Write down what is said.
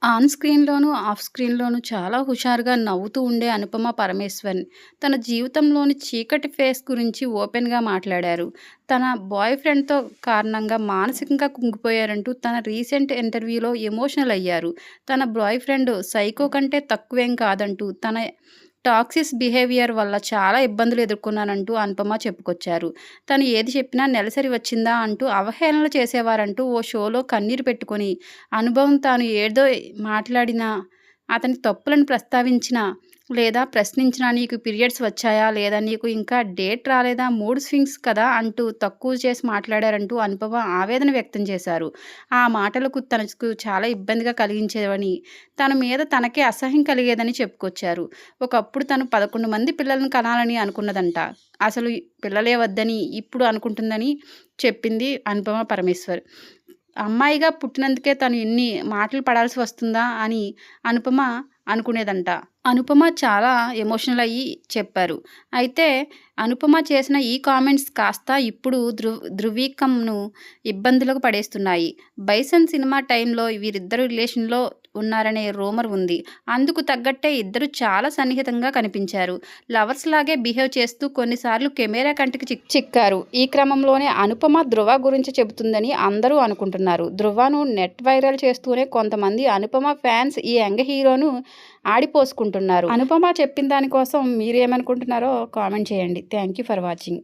On స్క్రీన్‌లోనూ, of స్క్రీన్‌లోనూ చాలా హుషారుగా నవ్వుతూ ఉండే అనుపమ పరమేశ్వరన్ తన జీవితంలోని చీకటి ఫేస్ గురించి ఓపెన్‌గా మాట్లాడారు. తన బాయ్ ఫ్రెండ్‌తో కారణంగా మానసికంగా కుంగిపోయారంటూ తన రీసెంట్ ఇంటర్వ్యూలో ఎమోషనల్ అయ్యారు. తన బాయ్ ఫ్రెండ్ సైకో కంటే తక్కువేం కాదంటూ, తన టాక్సిక్ బిహేవియర్ వల్ల చాలా ఇబ్బందులు ఎదుర్కొన్నానంటూ అనుపమ చెప్పుకొచ్చారు. తను ఏది చెప్పినా నెలసరి వచ్చిందా అంటూ అవహేళనలు చేసేవారంటూ ఓ షోలో కన్నీరు పెట్టుకొని, అనుభవం తాను ఏదో మాట్లాడినా, అతని తప్పులను ప్రస్తావించినా లేదా ప్రశ్నించినా, "నీకు పీరియడ్స్ వచ్చాయా? లేదా నీకు ఇంకా డేట్ రాలేదా? మూడ్ స్వింగ్స్ కదా!" అంటూ తక్కువ చేసి మాట్లాడారంటూ అనుపమ ఆవేదన వ్యక్తం చేశారు. ఆ మాటలకు తనకు చాలా ఇబ్బందిగా కలిగించేవని, తన మీద తనకే అసహ్యం కలిగేదని చెప్పుకొచ్చారు. ఒకప్పుడు తను 11 మంది పిల్లలను కనాలని అనుకున్నదంట. అసలు పిల్లలే వద్దని ఇప్పుడు అనుకుంటుందని చెప్పింది అనుపమ పరమేశ్వర్. అమ్మాయిగా పుట్టినందుకే తను ఇన్ని మాటలు పడాల్సి వస్తుందా అని అనుపమ అనుకునేదంట. అనుపమ చాలా ఎమోషనల్ అయ్యి చెప్పారు. అయితే అనుపమ చేసిన ఈ కామెంట్స్ కాస్త ఇప్పుడు ధృవీకమ్‌ను ఇబ్బందులకు పడేస్తున్నాయి. 'బైసన్' సినిమా టైంలో వీరిద్దరూ రిలేషన్‌లో ఉన్నారనే రూమర్ ఉంది. అందుకు తగ్గట్టే ఇద్దరు చాలా సన్నిహితంగా కనిపించారు. లవర్స్ లాగే బిహేవ్ చేస్తూ కొన్నిసార్లు కెమెరా కంటికి చిక్కారు. ఈ క్రమంలోనే అనుపమ ధృవ గురించి చెబుతుందని అందరూ అనుకుంటున్నారు. ధృవను నెట్ వైరల్ చేస్తూనే కొంతమంది అనుపమ ఫ్యాన్స్ ఈ యంగ్ హీరోను ఆడిపోసుకుంటున్నారు. అనుపమ చెప్పిన దాని కోసం మీరేమనుకుంటున్నారో కామెంట్ చేయండి. Thank you for watching.